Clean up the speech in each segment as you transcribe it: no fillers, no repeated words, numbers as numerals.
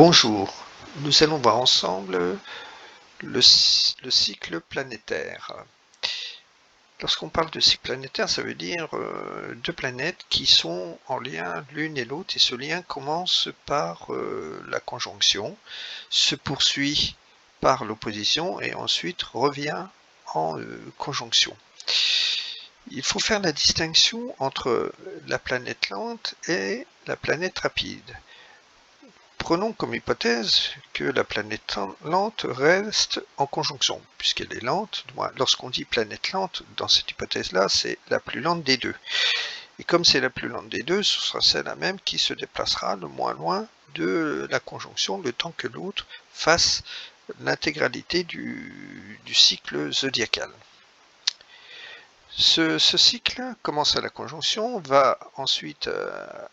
Bonjour, nous allons voir ensemble le cycle planétaire. Lorsqu'on parle de cycle planétaire, ça veut dire deux planètes qui sont en lien l'une et l'autre, et ce lien commence par la conjonction, se poursuit par l'opposition et ensuite revient en conjonction. Il faut faire la distinction entre la planète lente et la planète rapide. Prenons comme hypothèse que la planète lente reste en conjonction, puisqu'elle est lente. Lorsqu'on dit planète lente, dans cette hypothèse-là, c'est la plus lente des deux. Et comme c'est la plus lente des deux, ce sera celle-là même qui se déplacera le moins loin de la conjonction, le temps que l'autre fasse l'intégralité du cycle zodiacal. Ce cycle commence à la conjonction, va ensuite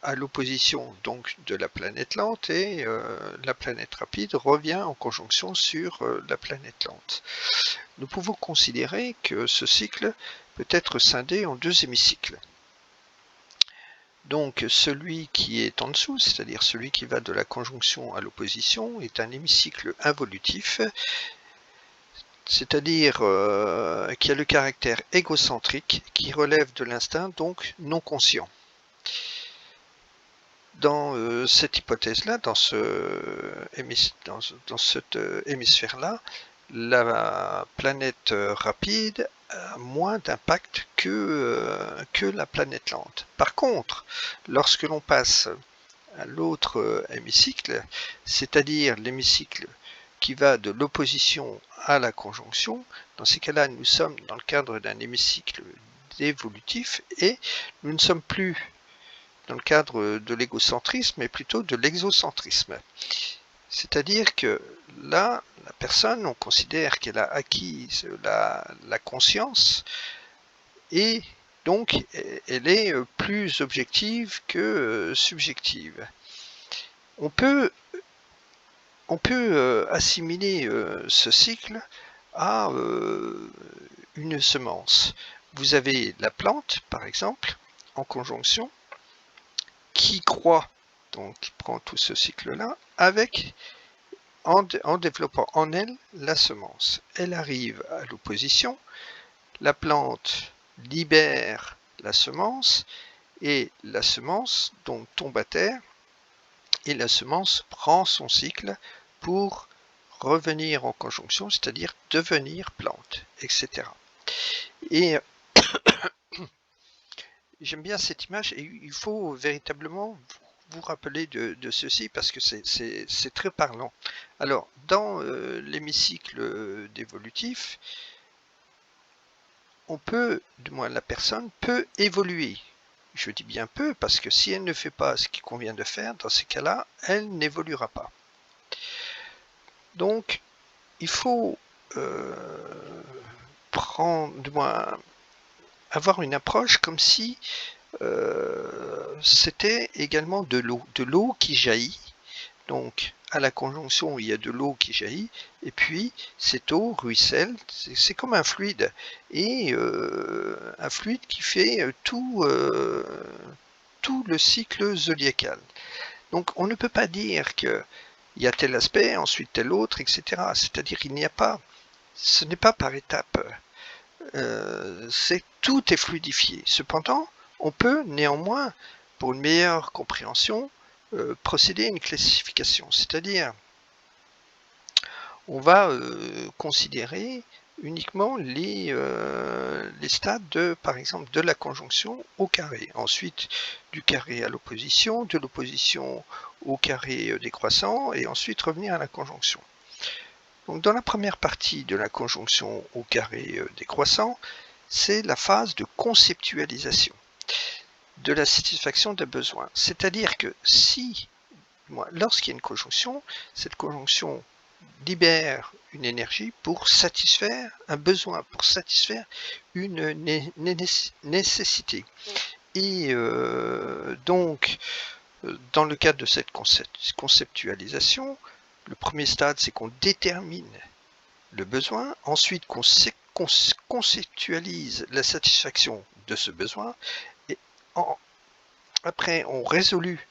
à l'opposition donc de la planète lente, et la planète rapide revient en conjonction sur la planète lente. Nous pouvons considérer que ce cycle peut être scindé en deux hémicycles. Donc celui qui est en dessous, c'est-à-dire celui qui va de la conjonction à l'opposition, est un hémicycle involutif, c'est-à-dire qui a le caractère égocentrique, qui relève de l'instinct, donc non conscient. Dans cette hypothèse-là, dans cet hémisphère-là, la planète rapide a moins d'impact que la planète lente. Par contre, lorsque l'on passe à l'autre hémicycle, c'est-à-dire l'hémicycle qui va de l'opposition à la conjonction, dans ces cas-là, nous sommes dans le cadre d'un hémicycle évolutif, et nous ne sommes plus dans le cadre de l'égocentrisme, mais plutôt de l'exocentrisme. C'est-à-dire que là, la personne, on considère qu'elle a acquis la conscience, et donc elle est plus objective que subjective. On peut assimiler ce cycle à une semence. Vous avez la plante, par exemple, en conjonction, qui croît, donc qui prend tout ce cycle-là, en développant en elle la semence. Elle arrive à l'opposition, la plante libère la semence, et la semence donc tombe à terre, et la semence prend son cycle pour revenir en conjonction, c'est-à-dire devenir plante, etc. Et j'aime bien cette image, et il faut véritablement vous rappeler de ceci, parce que c'est très parlant. Alors, dans l'hémicycle d'évolutif, on peut, du moins la personne peut évoluer. Je dis bien peu, parce que si elle ne fait pas ce qu'il convient de faire, dans ces cas-là, elle n'évoluera pas. Donc, il faut avoir une approche comme si c'était également de l'eau qui jaillit. Donc à la conjonction, il y a de l'eau qui jaillit, et puis cette eau ruisselle, c'est comme un fluide, et un fluide qui fait tout le cycle zodiacal. Donc on ne peut pas dire qu'il y a tel aspect, ensuite tel autre, etc. C'est-à-dire qu'il n'y a pas, ce n'est pas par étapes, tout est fluidifié. Cependant, on peut néanmoins, pour une meilleure compréhension, procéder à une classification, c'est-à-dire on va considérer uniquement les stades par exemple, de la conjonction au carré, ensuite du carré à l'opposition, de l'opposition au carré décroissant, et ensuite revenir à la conjonction. Donc dans la première partie de la conjonction au carré décroissant, c'est la phase de conceptualisation de la satisfaction des besoins. C'est-à-dire que lorsqu'il y a une conjonction, cette conjonction libère une énergie pour satisfaire un besoin, pour satisfaire une nécessité. Et donc, dans le cadre de cette conceptualisation, le premier stade, c'est qu'on détermine le besoin, ensuite qu'on conceptualise la satisfaction de ce besoin, et après on résolue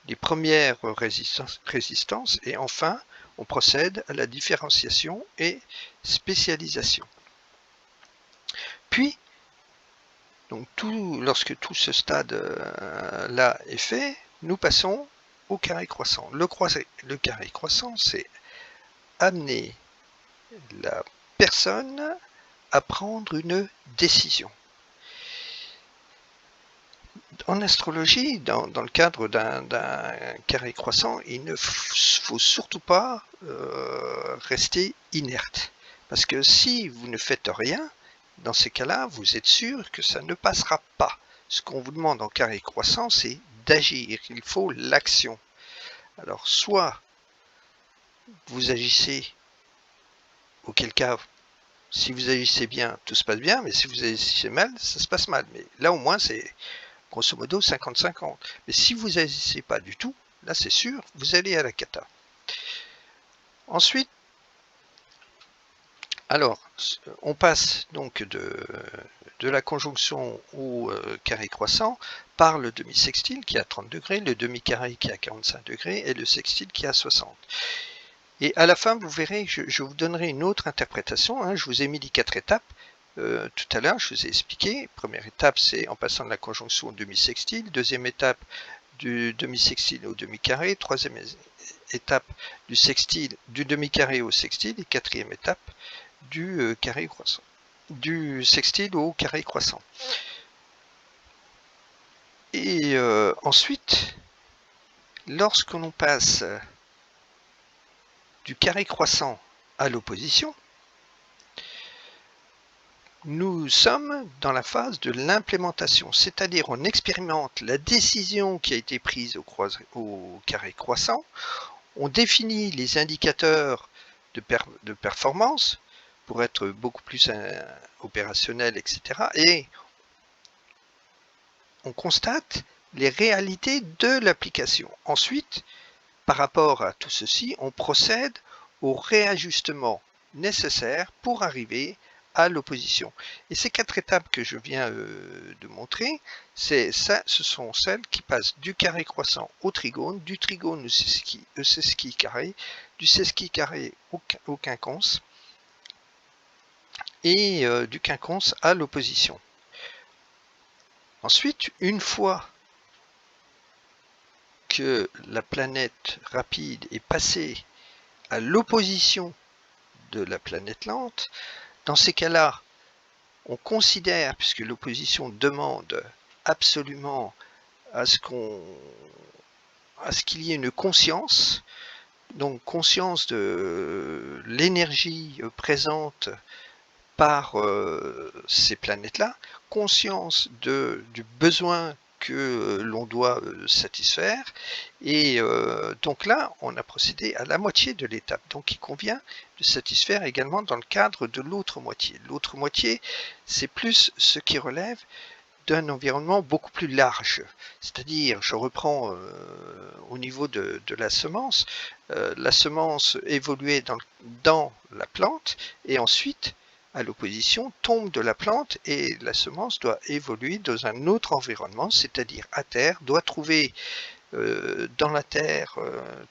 les premières résistances et enfin on procède à la différenciation et spécialisation. Puis, donc lorsque tout ce stade-là est fait, nous passons au carré croissant. Le carré croissant, c'est amener la personne à prendre une décision. En astrologie, dans le cadre d'un carré croissant, il ne faut surtout pas rester inerte. Parce que si vous ne faites rien, dans ces cas-là, vous êtes sûr que ça ne passera pas. Ce qu'on vous demande en carré croissant, c'est d'agir. Il faut l'action. Alors, soit vous agissez, auquel cas, si vous agissez bien, tout se passe bien, mais si vous agissez mal, ça se passe mal. Mais là, au moins, c'est grosso modo 50-50. Mais si vous n'agissez pas du tout, là, c'est sûr, vous allez à la cata. Ensuite, alors, on passe donc de la conjonction au carré croissant par le demi-sextile qui est à 30 degrés, le demi-carré qui est à 45 degrés et le sextile qui est à 60. Et à la fin, vous verrez, je vous donnerai une autre interprétation. Hein, je vous ai mis les 4 étapes. Tout à l'heure, je vous ai expliqué. Première étape, c'est en passant de la conjonction au demi-sextile. Deuxième étape, du demi-sextile au demi-carré. Troisième étape, du demi-carré au sextile. Et quatrième étape, du carré croissant, du sextile au carré croissant. Et ensuite, lorsque l'on passe du carré croissant à l'opposition, nous sommes dans la phase de l'implémentation, c'est-à-dire on expérimente la décision qui a été prise au carré croissant, on définit les indicateurs de performance pour être beaucoup plus opérationnel, etc. Et on constate les réalités de l'application. Ensuite, par rapport à tout ceci, on procède au réajustement nécessaire pour arriver à l'opposition. Et ces 4 étapes que je viens de montrer, ce sont celles qui passent du carré croissant au trigone, du trigone au sesqui carré, du sesqui carré au quinconce, et du quinconce à l'opposition. Ensuite, une fois que la planète rapide est passée à l'opposition de la planète lente, dans ces cas-là, on considère, puisque l'opposition demande absolument à ce qu'il y ait une conscience, donc conscience de l'énergie présente par ces planètes-là, conscience du besoin que l'on doit satisfaire, et donc là on a procédé à la moitié de l'étape, donc il convient de satisfaire également dans le cadre de l'autre moitié. L'autre moitié, c'est plus ce qui relève d'un environnement beaucoup plus large, c'est-à-dire, je reprends au niveau de la semence évoluait dans la plante, et ensuite à l'opposition, tombe de la plante et la semence doit évoluer dans un autre environnement, c'est-à-dire à terre, doit trouver dans la terre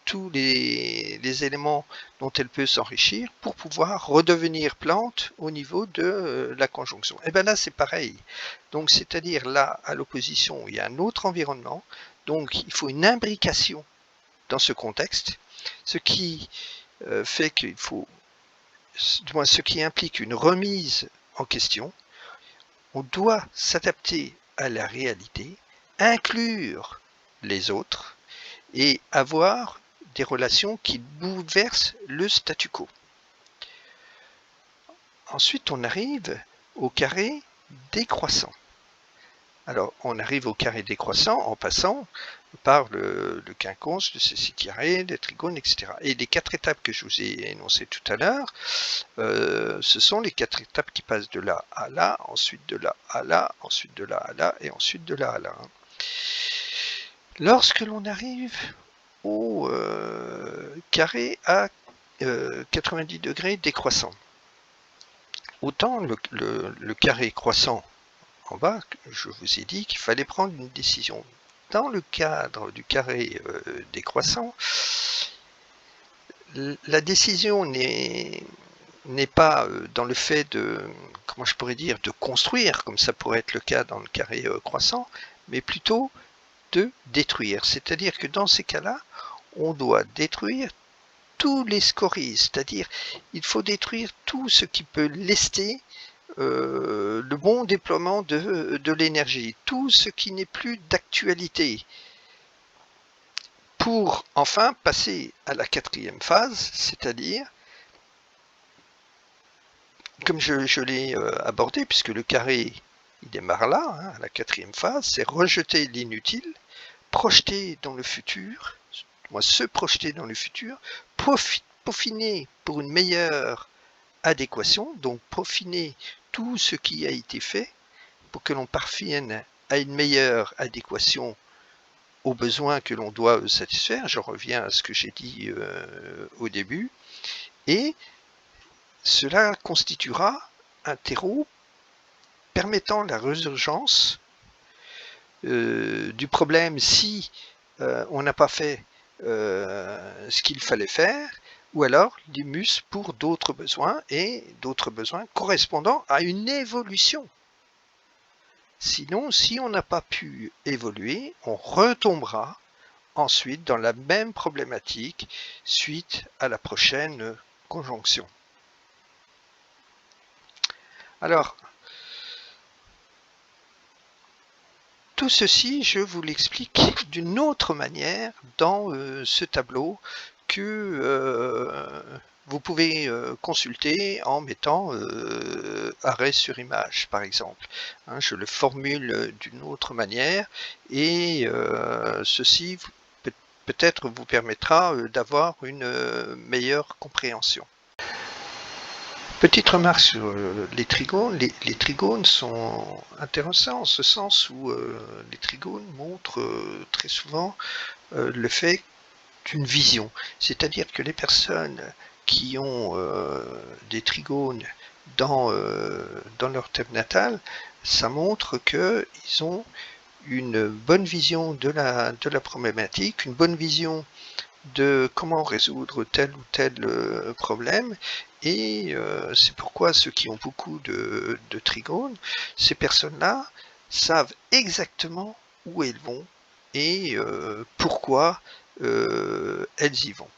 tous les éléments dont elle peut s'enrichir pour pouvoir redevenir plante au niveau de la conjonction. Et bien là c'est pareil, donc c'est-à-dire là à l'opposition il y a un autre environnement, donc il faut une imbrication dans ce contexte, ce qui fait qu'il faut, du moins ce qui implique une remise en question. On doit s'adapter à la réalité, inclure les autres et avoir des relations qui bouleversent le statu quo. Ensuite, on arrive au carré décroissant. Alors, on arrive au carré décroissant en passant par le quinconce, le sesqui carré, le trigone, etc. Et les 4 étapes que je vous ai énoncées tout à l'heure, ce sont les 4 étapes qui passent de là à là, ensuite de là à là, ensuite de là à là, et ensuite de là à là. Lorsque l'on arrive au carré à 90 degrés décroissant, autant le carré croissant en bas, je vous ai dit qu'il fallait prendre une décision. dans le cadre du carré décroissant, la décision n'est pas dans le fait de, comment je pourrais dire, de construire, comme ça pourrait être le cas dans le carré croissant, mais plutôt de détruire. C'est-à-dire que dans ces cas-là, on doit détruire tous les scories, c'est-à-dire il faut détruire tout ce qui peut lester le bon déploiement de l'énergie, tout ce qui n'est plus d'actualité, pour enfin passer à la quatrième phase, c'est-à-dire, comme je l'ai abordé, puisque le carré il démarre là, hein, à la quatrième phase, c'est rejeter l'inutile, projeter dans le futur, se projeter dans le futur, peaufiner pour une meilleure adéquation, donc peaufiner tout ce qui a été fait pour que l'on parvienne à une meilleure adéquation aux besoins que l'on doit satisfaire. Je reviens à ce que j'ai dit au début. Et cela constituera un terreau permettant la résurgence du problème si on n'a pas fait ce qu'il fallait faire, ou alors l'humus pour d'autres besoins, et d'autres besoins correspondant à une évolution. Sinon, si on n'a pas pu évoluer, on retombera ensuite dans la même problématique suite à la prochaine conjonction. Alors, tout ceci, je vous l'explique d'une autre manière dans ce tableau que vous pouvez consulter en mettant arrêt sur image, par exemple. Hein, je le formule d'une autre manière, et ceci peut-être vous permettra d'avoir une meilleure compréhension. Petite remarque sur les trigones. Les trigones sont intéressants en ce sens où les trigones montrent très souvent le fait d'une vision. C'est-à-dire que les personnes qui ont des trigones dans leur thème natal, ça montre qu'ils ont une bonne vision de la problématique, une bonne vision de comment résoudre tel ou tel problème, et c'est pourquoi ceux qui ont beaucoup de trigones, ces personnes-là savent exactement où elles vont et pourquoi elles y vont.